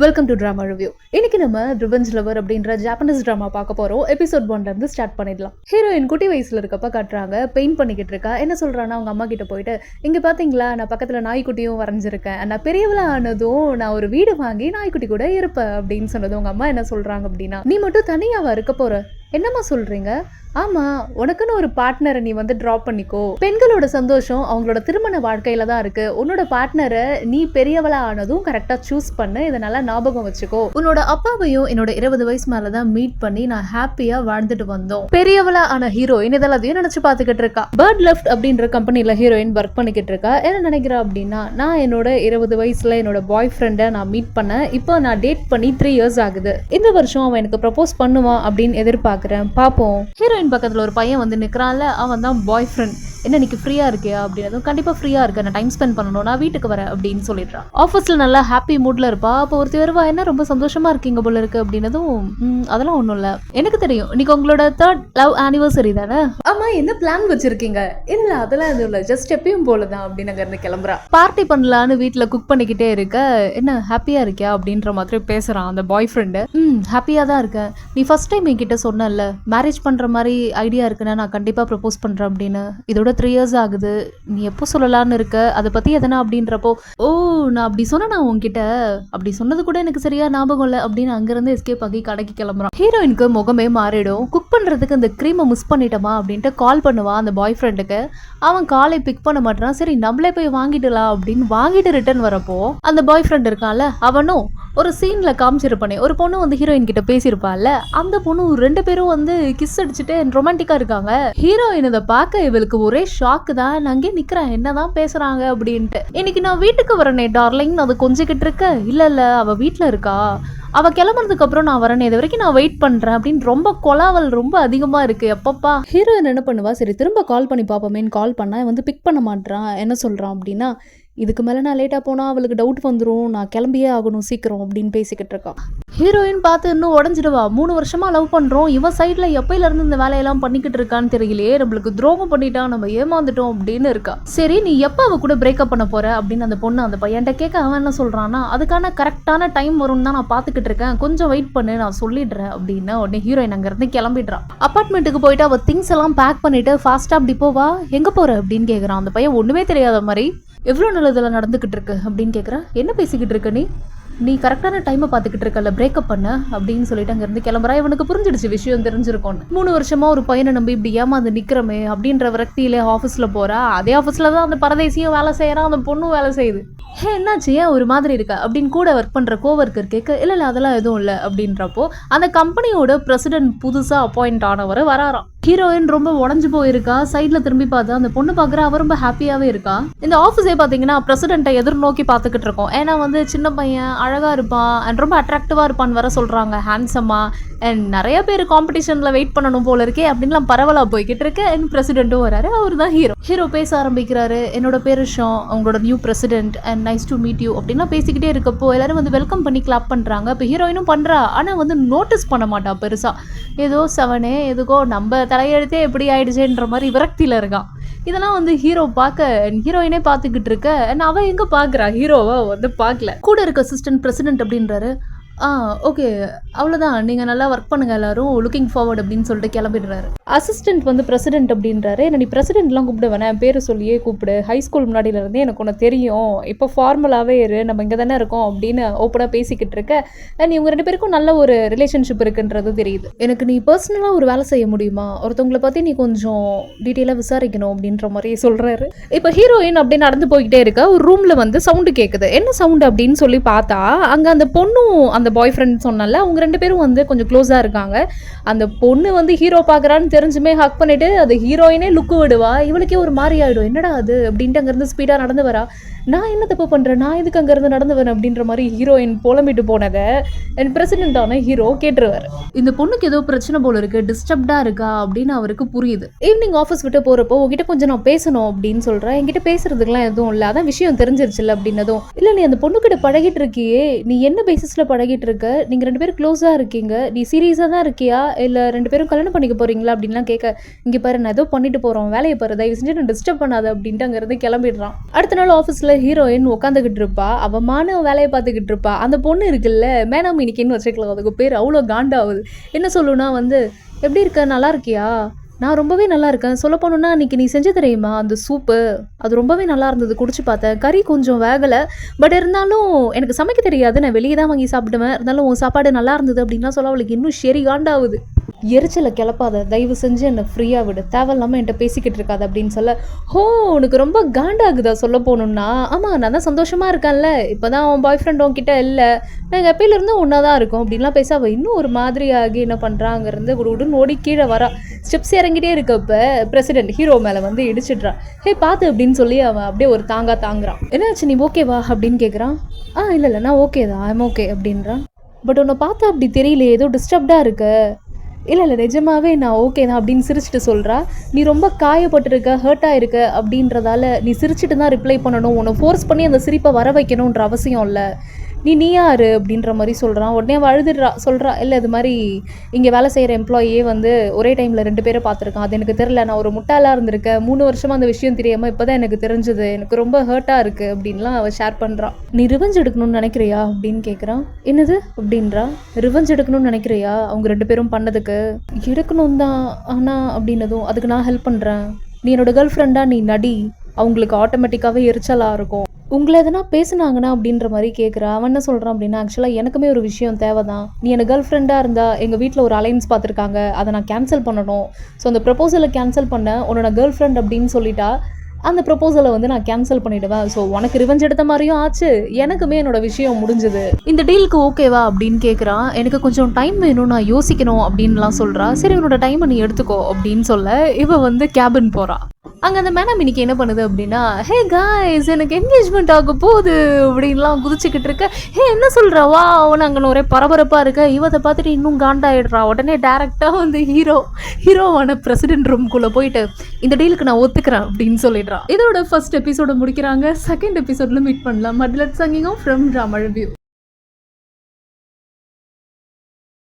Welcome to drama review. இன்னைக்கு நம்ம revenge lower அப்படின்ற ஜாப்பனீஸ் ட்ராமா பார்க்க போறோம். எபிசோட் 1ல இருந்து ஸ்டார்ட் பண்ணிடலாம். ஹீரோயின் குட்டி வயசுல இருக்கப்ப காட்டுறாங்க. பெயிண்ட் பண்ணிக்கிட்டு இருக்கா. என்ன சொல்றான்னா அவங்க அம்மா கிட்ட போயிட்டு, இங்க பாத்தீங்களா நான் பக்கத்துல நாய்க்குட்டியும் வரைஞ்சிருக்கேன். நான் பெரியவளா ஆனதும் நான் ஒரு வீடு வாங்கி நாய்க்குட்டி கூட இருப்பேன் அப்படின்னு சொன்னது. உங்க அம்மா என்ன சொல்றாங்க அப்படின்னா, நீ மட்டும் தனியாவா இருக்க போற? என்னம்மா சொல்றீங்க? ஆமா, உனக்குன்னு ஒரு பார்ட்னரை நீ வந்து ட்ராப் பண்ணிக்கோ. பெண்களோட சந்தோஷம் அவங்களோட திருமண வாழ்க்கையில தான் இருக்கு. உன்னோட பார்ட்னரை நீ பெரியவளா ஆனதும் கரெக்டா சூஸ் பண்ணு. இதை நல்லா ஞாபகம் வச்சுக்கோ. உன்னோட அப்பாவையும் என்னோட 20 வயசு மேலதான் மீட் பண்ணி நான் ஹாப்பியா வாழ்ந்துட்டு வந்தோம். பெரியவளா ஆன ஹீரோயின் இதெல்லாத்தையும் நினைச்சு பாத்துக்கிட்டு இருக்கா. பேர்ட் லெஃப்ட் அப்படின்ற கம்பெனில ஹீரோயின் ஒர்க் பண்ணிக்கிட்டு இருக்கா. என்ன நினைக்கிறா அப்படின்னா, நான் என்னோட 20 வயசுல என்னோட பாய் ஃப்ரெண்டை நான் மீட் பண்ணேன். இப்போ நான் டேட் பண்ணி 3 இயர்ஸ் ஆகுது. இந்த வருஷம் அவன் எனக்கு ப்ரப்போஸ் பண்ணுவான் அப்படின்னு எதிர்பார்க்கிறேன். பாப்போம். ஹீரோயின் பக்கத்துல ஒரு பையன் வந்து நிக்கிறான்ல, அவன் தான் பாய் ஃப்ரெண்ட். என்ன இன்னைக்கு ஃப்ரீயா இருக்கியா அப்படின்னதும், கண்டிப்பா ஃப்ரீயா இருக்கேன், நான் டைம் ஸ்பெண்ட் பண்ணணும், நான் வீட்டுக்கு வரேன் அப்படின்னு சொல்லிடுறான். ஆஃபீஸ்ல நல்லா ஹாப்பி மூட்ல இருப்பா. அப்போ ஒருத்தி வருவா, என்ன ரொம்ப சந்தோஷமா இருக்கீங்க போல இருக்கு அப்படின்னதும், அதெல்லாம் ஒண்ணும் இல்ல, எனக்கு தெரியும் இன்னைக்கு உங்களோட 3rd லவ் ஆனிவர்சரி தானே. ஆமா, என்ன பிளான் வச்சிருக்கீங்க? இல்ல அதெல்லாம் எதுவும் இல்ல, ஜஸ்ட் எப்பயும் போலதான் அப்படின்னு அங்க இருந்து கிளம்புறா. பார்ட்டி பண்ணலான்னு வீட்டுல குக் பண்ணிக்கிட்டே இருக்க, என்ன ஹாப்பியா இருக்கியா அப்படின்ற மாதிரி பேசுறான் அந்த பாய் ஃப்ரெண்டு. ஹாப்பியா தான் இருக்கேன். நீ ஃபர்ஸ்ட் டைம் என்கிட்ட சொன்னல மேரேஜ் பண்ற மாதிரி ஐடியா இருக்குன்னா நான் கண்டிப்பா ப்ரப்போஸ் பண்றேன் அப்படின்னு. இதோட 3 இயர்ஸ் ஆகுது, நீ எப்போ சொல்லலான்னு இருக்க, அதை பத்தி எதனா அப்படின்றப்போ, ஓ நான் அப்படி சொன்னேன், நான் உன்கிட்ட அப்படி சொன்னது கூட எனக்கு சரியா ஞாபகம் இல்லை அப்படின்னு அங்கிருந்து எஸ்கேப் ஆகி கடைக்கு கிளம்புறான். ஹீரோயினுக்கு முகமே மாறிடும். குக் பண்றதுக்கு அந்த க்ரீமை மிஸ் பண்ணிட்டோமா அப்படின்ட்டு கால் பண்ணுவான் அந்த பாய் ஃப்ரெண்டுக்கு. அவன் காலை பிக் பண்ண மாட்டான். சரி நம்மளே போய் வாங்கிடலாம் அப்படின்னு வாங்கிட்டு ரிட்டர்ன் வரப்போ அந்த பாய் ஃப்ரெண்ட் இருக்கான்ல, அவனும் ஒரு சீன்ல காமிச்சிருப்பானே, ஒரு பொண்ணு வந்து ஹீரோயின் கிட்ட பேசியிருப்பாள்ல, அந்த பொண்ணு 2 பேரும் வந்து கிஸ் அடிச்சுட்டு ரொமான்டிக்கா இருக்காங்க. ஹீரோயின் இதை பார்க்க இவளுக்கு ஒரே ஷாக்கு தான். நான் அங்கே நிக்கிறேன், என்னதான் பேசுறாங்க அப்படின்ட்டு. இன்னைக்கு நான் வீட்டுக்கு வரனே டார்லிங், அது கொஞ்சிக்கிட்டு இருக்க. இல்ல அவ வீட்டுல இருக்கா, அவ கிளம்புறதுக்கு அப்புறம் நான் வரேன், இது வரைக்கும் நான் வெயிட் பண்றேன் அப்படின்னு ரொம்ப கொலாவல் ரொம்ப அதிகமா இருக்கு. எப்பப்பா ஹீரோயின் என்ன பண்ணுவா, சரி திரும்ப கால் பண்ணி பாப்போமேன்னு கால் பண்ணா வந்து பிக் பண்ண மாட்டான். என்ன சொல்றான் அப்படின்னா, இதுக்கு மேலே நான் லேட்டாக போனால் அவளுக்கு டவுட் வந்துடும், நான் கிளம்பியே ஆகணும் சீக்கிரம் அப்படின்னு பேசிக்கிட்டு இருக்கான். ஹீரோயின் பார்த்து இன்னும் உடஞ்சிடுவா. 3 வருஷமா லவ் பண்ணுறோம், இவன் சைடில் எப்பயிலேருந்து இந்த வேலையெல்லாம் பண்ணிக்கிட்டு இருக்கான்னு தெரியலையே, நம்மளுக்கு துரோகம் பண்ணிட்டான், நம்ம ஏமாந்துட்டோம் அப்படின்னு இருக்கா. சரி நீ எப்போ அவ கூட பிரேக்கப் பண்ண போற அப்படின்னு அந்த பொண்ணு அந்த பையன்ட்ட கேட்க, அவன் என்ன சொல்கிறான்னா, அதுக்கான கரெக்டான டைம் வரும்னு தான் நான் பார்த்துக்கிட்டு இருக்கேன், கொஞ்சம் வெயிட் பண்ணு நான் சொல்லிடுறேன் அப்படின்னு. உடனே ஹீரோயின் அங்கேருந்து கிளம்பிடுறான். அப்பார்ட்மெண்ட்டுக்கு போயிட்டு அவள் திங்ஸ் எல்லாம் பேக் பண்ணிட்டு ஃபாஸ்ட்டாக அப்படி போவா. எங்கே போகிற அப்படின்னு கேட்குறான் அந்த பையன். ஒன்றுமே தெரியாத மாதிரி, எவ்வளோ நல்லதெல்லாம் நடந்துக்கிட்டு இருக்கு அப்படின்னு கேட்குறேன். என்ன பேசிக்கிட்டு இருக்க நீ கரெக்டான டைமை பார்த்துக்கிட்டு இருக்கல, பிரேக்கப் பண்ண அப்படின்னு சொல்லிட்டு அங்கேருந்து கிளம்புறா. இவனுக்கு புரிஞ்சிடுச்சு விஷயம் தெரிஞ்சிருக்கும். 3 வருஷமா ஒரு பையனை நம்பி இப்படி ஏமாந்து நிற்கிறமே அப்படின்ற விரக்தியிலே ஆஃபீஸில் போகிறா. அதே ஆஃபீஸில் தான் அந்த பரதேசியும் வேலை செய்கிறான், அந்த பொண்ணும் வேலை செய்யுது. என்னாச்சு, ஏன் ஒரு மாதிரி இருக்கா அப்படின்னு கூட ஒர்க் பண்ணுற கோவர்க்கர் கேட்க, இல்லை அதெல்லாம் எதுவும் இல்லை அப்படின்றப்போ அந்த கம்பெனியோட பிரசிடென்ட் புதுசாக அப்பாயிண்ட் ஆனவர் வராராம். ஹீரோயின் ரொம்ப உடஞ்சு போயிருக்கா. சைடில் திரும்பி பார்த்தா அந்த பொண்ணு பார்க்குறா, அவ ரொம்ப ஹாப்பியாகவே இருக்கா. இந்த ஆஃபீஸே பார்த்தீங்கன்னா பிரசிடென்ட்டை எதிர்நோக்கி பார்த்துக்கிட்டு இருக்கோம். ஏன்னா வந்து சின்ன பையன் அழகாக இருப்பான் அண்ட் ரொம்ப அட்ராக்டிவாக இருப்பான்னு வர சொல்கிறாங்க, ஹேண்ட்ஸமாக. அண்ட் நிறைய பேர் காம்படிஷனில் வெயிட் பண்ணணும் போல இருக்கே அப்படின்லாம் பரவலாக போய்கிட்டு இருக்கு. அண்ட் பிரசிடென்ட்டும் வராரு, அவர் தான் ஹீரோ பேச ஆரம்பிக்கிறாரு. என்னோட பேரு ஷான், அவங்களோட new president, and nice to meet you அப்படின்னா பேசிக்கிட்டே இருக்கப்போ எல்லாரும் வந்து வெல்கம் பண்ணி கிளாப் பண்ணுறாங்க. இப்போ ஹீரோயினும் பண்ணுறா, ஆனால் வந்து நோட்டீஸ் பண்ண மாட்டா பெருசாக. ஏதோ செவனே எதுக்கோ நம்ம தலையெழுத்தே எப்படி ஆயிடுச்சேன்ற மாதிரி விரக்தியில் இருக்கான். இதெல்லாம் வந்து ஹீரோ பார்க்க ஹீரோயினே பார்த்துக்கிட்டு இருக்க, அவன் எங்கே பார்க்குறா, ஹீரோவை வந்து பார்க்கல. கூட இருக்க அசிஸ்டன்ட் பிரசிடென்ட் அப்படின்றாரு. ஓகே அவ்வளோதான், நீங்கள் நல்லா ஒர்க் பண்ணுங்கள் எல்லாரும், லுக்கிங் ஃபார்வர்ட் அப்படின்னு சொல்லிட்டு கிளம்பிடுறாரு. அசிஸ்டன்ட் வந்து பிரசிடென்ட் அப்படின்றாரு. என்ன நீ பிரசிடென்ட்லாம் கூப்பிட வேணாம், பேரை சொல்லியே கூப்பிடு, ஹை ஸ்கூல் முன்னாடியிலேருந்தே எனக்கு ஒன்று தெரியும், இப்போ ஃபார்மலாகவே இரு, நம்ம இங்கே தானே இருக்கோம் அப்படின்னு ஓப்பனாக பேசிக்கிட்டு இருக்க. அண்ட் இவங்க 2 பேருக்கும் நல்ல ஒரு ரிலேஷன்ஷிப் இருக்குன்றது தெரியுது. எனக்கு நீ பர்சனலாக ஒரு வேலை செய்ய முடியுமா, ஒருத்தவங்களை பற்றி நீ கொஞ்சம் டீட்டெயிலாக விசாரிக்கணும் அப்படின்ற மாதிரி சொல்கிறாரு. இப்போ ஹீரோயின் அப்படியே நடந்து போய்கிட்டே இருக்க, ஒரு ரூமில் வந்து சவுண்டு கேட்குது. என்ன சவுண்டு அப்படின்னு சொல்லி பார்த்தா அங்கே அந்த பொண்ணும் அந்த பாய் ஃப்ரெண்ட் சொன்னால அவங்க 2 பேரும் வந்து கொஞ்சம் க்ளோஸாக இருக்காங்க. அந்த பொண்ணு வந்து ஹீரோ பார்க்குறான்னு தெரிஞ்சுமே ஹக் பண்ணிட்டு அது ஹீரோயினே லுக்கு விடுவா. இவளுக்கே ஒரு மாதிரி ஆகிடும், என்னடா அது அப்படின்ட்டு அங்கேருந்து ஸ்பீடாக நடந்து வரா. நான் என்ன தப்பு பண்ணுறேன், நான் இதுக்கு அங்கேருந்து நடந்து வரேன் அப்படின்ற மாதிரி ஹீரோயின் புலம்பிட்டு போனதை என் பிரசிடென்டான ஹீரோ கேட்டுருவார். இந்த பொண்ணுக்கு ஏதோ பிரச்சனை போல இருக்கு, டிஸ்டர்ப்டாக இருக்கா அப்படின்னு அவருக்கு புரியுது. ஈவினிங் ஆஃபீஸ் விட்டு போகிறப்போ உங்ககிட்ட கொஞ்சம் நான் பேசணும் அப்படின்னு சொல்கிறேன். என்கிட்ட பேசுறதுக்குலாம் எதுவும் இல்லை, அதான் விஷயம் தெரிஞ்சிருச்சுல்ல அப்படின்னதும், இல்லை நீ அந்த பொண்ணுக்கிட்ட பழகிட்டு இருக்கியே, நீ என்ன பேசிஸில் பழகிட்டு பண்ணிக்கிட்டு இருக்க, நீங்க 2 பேரும் க்ளோஸா இருக்கீங்க. நீ சீரியஸா தான் இருக்கியா? இல்ல 2 பேரும் கல்யாணம் பண்ணிக்க போறீங்களா? அப்படின்லாம் கேட்க, இங்க பாரு நான் ஏதோ பண்ணிட்டு போறோம். வேலைய பாரு. தயவு செஞ்சு என்ன டிஸ்டர்ப் பண்ணாத அப்படின்ட்டு அங்கருந்து கிளம்பிடுறான். அடுத்த நாள் ஆஃபீஸ்ல ஹீரோயின் உட்காந்துக்கிட்டு இருப்பா. அவ வேலைய பார்த்துக்கிட்டு இருப்பா. அந்த பொண்ணு இருக்குல்ல, மேனாமினிக்கின்னு வச்சுக்கலாம். அதுக்கு பேர் அவ்வளோ காண்டாவுது. என்ன சொல்லுனா வந்து, எப்படி இருக்க? நல்லா இருக்கியா? நான் ரொம்பவே நல்லா இருக்கேன். சொல்ல போணும்னா அன்றைக்கி நீ செஞ்ச தெரியுமா அந்த சூப்பு, அது ரொம்பவே நல்லா இருந்தது. குடிச்சு பார்த்தேன். கறி கொஞ்சம் வேகலை, பட் இருந்தாலும் எனக்கு சமைக்க தெரியாது. நான் வெளியே தான் வாங்கி சாப்பிடுவேன். இருந்தாலும் உன் சாப்பாடு நல்லா இருந்தது அப்படின்லாம் சொல்ல அவளுக்கு இன்னும் சரி காண்டாவுது. எரிச்சலை கிளப்பாத, தயவு செஞ்சு என்னை ஃப்ரீயாக விடு, தேவையில்லாமல் என்கிட்ட பேசிக்கிட்டு இருக்காது அப்படின்னு சொல்ல, ஹோ உனக்கு ரொம்ப காண்டாகுதா சொல்ல போகணுன்னா? ஆமாம் நான் தான் சந்தோஷமாக இருக்கேன்ல, இப்போ தான் உன் பாய் ஃப்ரெண்ட் உன்கிட்ட இல்லை, நாங்கள் எப்பயிலேருந்து ஒன்றா தான் இருக்கோம் அப்படின்லாம் பேச அவள் இன்னும் ஒரு மாதிரியாகி என்ன பண்ணுறாங்கிறது குடுன்னு ஓடி கீழே வரா. ஸ்டெப்ஸ் இறங்கிட்டே இருக்கப்ப பிரசிடென்ட் ஹீரோ மேலே வந்து இடிச்சிட்றான். ஹே பார்த்து அப்படின்னு சொல்லி அவன் அப்படியே ஒரு தாங்குறான். என்னாச்சு நீ ஓகேவா அப்படின்னு கேட்குறான். இல்லை நான் ஓகே தான், ஐம் ஓகே அப்படின்றான். பட் உன்னை பார்த்தா அப்படி தெரியல, ஏதோ டிஸ்டர்ப்டாக இருக்க. இல்லை நிஜமாவே நான் ஓகே தான் அப்படின்னு சிரிச்சுட்டு சொல்கிறா. நீ ரொம்ப காயப்பட்டிருக்க, ஹர்ட் ஆகிருக்க அப்படின்றதால நீ சிரிச்சுட்டு தான் ரிப்ளை பண்ணணும், உன்னை ஃபோர்ஸ் பண்ணி அந்த சிரிப்பை வர வைக்கணுன்ற அவசியம் இல்லை, நீ யாரு அப்படின்ற மாதிரி சொல்கிறான். உடனே அழுதுடுறா. சொல்கிறா, இல்லை இது மாதிரி இங்கே வேலை செய்கிற எம்ப்ளாயியே வந்து ஒரே டைமில் 2 பேரை பார்த்துருக்கான், அது எனக்கு தெரில, நான் ஒரு முட்டாளாக இருந்திருக்கேன், 3 வருஷமாக அந்த விஷயம் தெரியாமல் இப்போ தான் எனக்கு தெரிஞ்சது, எனக்கு ரொம்ப ஹர்ட்டாக இருக்குது அப்படின்லாம் அவள் ஷேர் பண்ணுறான். நீ ரிவெஞ்ச் எடுக்கணும்னு நினைக்கிறியா அப்படின்னு கேட்குறான். என்னது அப்படின்றா. ரிவெஞ்ச் எடுக்கணும்னு நினைக்கிறியா அவங்க 2 பேரும் பண்ணதுக்கு? எடுக்கணும் தான், ஆனால் அப்படின்னதும் அதுக்கு நான் ஹெல்ப் பண்ணுறேன், நீ என்னோட கேர்ள் ஃப்ரெண்டாக நீ நடி, அவங்களுக்கு ஆட்டோமேட்டிக்காகவே எரிச்சலாக இருக்கும், உங்களை எதனா பேசுனாங்கன்னா அப்படின்ற மாதிரி கேட்குறா. அவன் என்ன சொல்கிறான் அப்படின்னா, ஆக்சுவலாக எனக்குமே ஒரு விஷயம் தேவை தான், நீ எனக்கு கேர்ள் ஃப்ரெண்டாக இருந்தால் எங்கள் வீட்டில் ஒரு அலைன்ஸ் பார்த்துருக்காங்க, அதை நான் கேன்சல் பண்ணணும், ஸோ அந்த ப்ரப்போசலை கேன்சல் பண்ண உன்னோட கேர்ள் ஃப்ரெண்ட் அப்படின்னு சொல்லிட்டா அந்த ப்ரப்போசலை வந்து நான் கேன்சல் பண்ணிவிடுவேன், ஸோ உனக்கு ரிவெஞ்ச் எடுத்த மாதிரியும் ஆச்சு, எனக்குமே என்னோட விஷயம் முடிஞ்சுது, இந்த டீலுக்கு ஓகேவா அப்படின்னு கேட்குறான். எனக்கு கொஞ்சம் டைம் வேணும், நான் யோசிக்கணும் அப்படின்லாம் சொல்கிறா. சரி உன்னோட டைமை நீ எடுத்துக்கோ அப்படின்னு சொல்ல இவ வந்து கேபின் போகிறா. அங்கே அந்த மேடம் இன்னைக்கு என்ன பண்ணுது அப்படின்னா, ஹே காய்ஸ் எனக்கு என்கேஜ்மெண்ட் ஆக போகுது அப்படின்லாம் குதிச்சுக்கிட்டு இருக்க. ஹே என்ன சொல்கிறா, வா அவனு அங்கே ஒரே பரபரப்பாக இருக்க. இவத்தை பார்த்துட்டு இன்னும் காண்டாயிடுறா. உடனே டேரெக்டாக வந்து ஹீரோவான பிரசிடென்ட் ரூம்குள்ளே போயிட்டு இந்த டீலுக்கு நான் ஒத்துக்கிறேன் அப்படின்னு சொல்லிடுறான். இதோட ஃபர்ஸ்ட் எபிசோட முடிக்கிறாங்க. செகண்ட் எபிசோடில் மீட் பண்ணலாம். மட்லட் சங்கிங்கும் ஃப்ரம் ட்ராமா ரிவ்யூ.